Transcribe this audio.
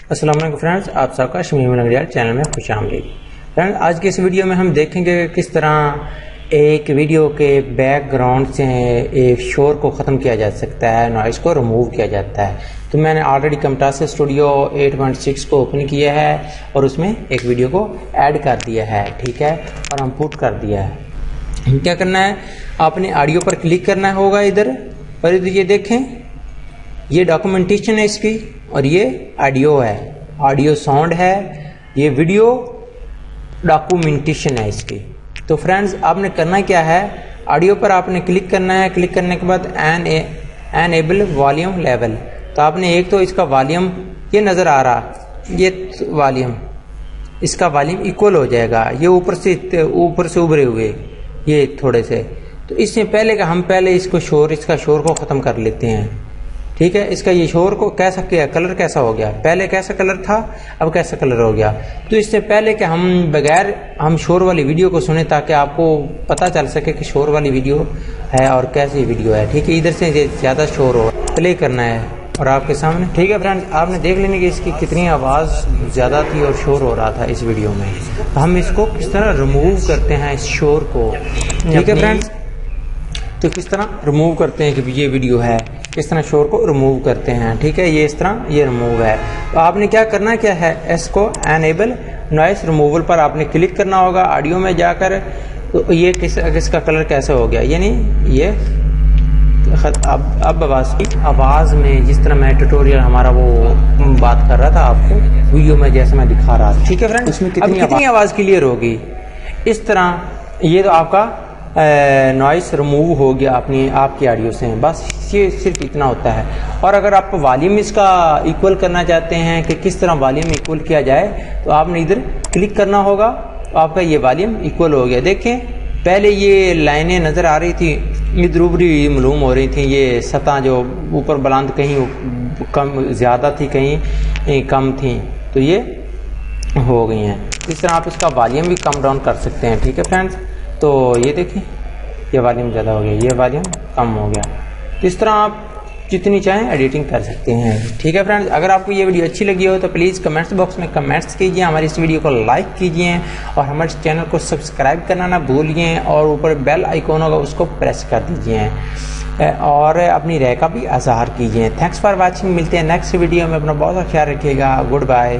अस्सलाम वालेकुम फ्रेंड्स, आप सबका शमीम नगरियाल चैनल में खुश आमदीद। फ्रेंड्स, आज की इस वीडियो में हम देखेंगे कि किस तरह एक वीडियो के बैकग्राउंड से एक शोर को ख़त्म किया जा सकता है, नॉइज़ को रिमूव किया जाता है। तो मैंने ऑलरेडी Camtasia स्टूडियो 8.6 को ओपन किया है और उसमें एक वीडियो को ऐड कर दिया है, ठीक है, और हम पुट कर दिया है। क्या करना है, आपने ऑडियो पर क्लिक करना होगा इधर, और इधर ये देखें, ये डॉक्यूमेंटेशन है इसकी और ये ऑडियो है, ऑडियो साउंड है, ये वीडियो डॉक्यूमेंटेशन है इसकी। तो फ्रेंड्स, आपने करना क्या है, ऑडियो पर आपने क्लिक करना है। क्लिक करने के बाद एनेबल वॉल्यूम लेवल, तो आपने एक तो इसका वॉल्यूम ये नज़र आ रहा, ये वॉल्यूम, इसका वॉल्यूम इक्वल हो जाएगा, ये ऊपर से उभरे हुए ये थोड़े से। तो इससे पहले का हम पहले इसका शोर को ख़त्म कर लेते हैं, ठीक है। इसका ये शोर को कैसा किया, कलर कैसा हो गया, पहले कैसा कलर था अब कैसा कलर हो गया। तो इससे पहले कि हम बगैर हम शोर वाली वीडियो को सुने, ताकि आपको पता चल सके कि शोर वाली वीडियो है और कैसी वीडियो है, ठीक है। इधर से ज़्यादा शोर हो, प्ले करना है और आपके सामने, ठीक है फ्रेंड्स। आपने देख लेनी कि इसकी कितनी आवाज़ ज़्यादा थी और शोर हो रहा था इस वीडियो में। तो हम इसको किस तरह रिमूव करते हैं इस शोर को, ठीक है फ्रेंड्स। तो किस तरह रिमूव करते हैं कि ये वीडियो है, किस तरह शोर को रिमूव करते हैं, ठीक है। ये इस तरह ये रिमूव है। तो आपने क्या है, इसको एनेबल नॉइस रिमूवल पर आपने क्लिक करना होगा ऑडियो में जाकर। तो ये किसका कलर कैसे हो गया, यानी ये अब आवाज़ में जिस तरह मैं ट्यूटोरियल हमारा वो बात कर रहा था आपको वीडियो में, जैसे मैं दिखा रहा था, ठीक है फ्रेंड। इसमें कितनी आवाज़ क्लियर होगी इस तरह। ये तो आपका नॉइस रिमूव हो गया आपकी ऑडियो से, बस ये सिर्फ इतना होता है। और अगर आप वॉल्यूम इसका इक्वल करना चाहते हैं कि किस तरह वॉल्यूम इक्वल किया जाए, तो आपने इधर क्लिक करना होगा, तो आपका ये वॉल्यूम इक्वल हो गया। देखें, पहले ये लाइनें नज़र आ रही थी, इधर ऊपरी मालूम हो रही थी, ये सतह जो ऊपर बुलंद कहीं कम ज़्यादा थी, कहीं कम थी, तो ये हो गई हैं। इस तरह आप इसका वॉल्यूम भी कम डाउन कर सकते हैं, ठीक है फ्रेंड्स। तो ये देखिए, ये वॉल्यूम ज़्यादा हो गया, ये वॉल्यूम कम हो गया। तो इस तरह आप जितनी चाहें एडिटिंग कर सकते हैं, ठीक है फ्रेंड्स। अगर आपको ये वीडियो अच्छी लगी हो तो प्लीज़ कमेंट्स बॉक्स में कमेंट्स कीजिए, हमारी इस वीडियो को लाइक कीजिए और हमारे चैनल को सब्सक्राइब करना ना भूलिए, और ऊपर बेल आइकॉन होगा उसको प्रेस कर दीजिए और अपनी राय का भी इज़हार कीजिए। थैंक्स फॉर वॉचिंग, मिलते हैं नेक्स्ट वीडियो में। अपना बहुत ख्याल रखिएगा, गुड बाय।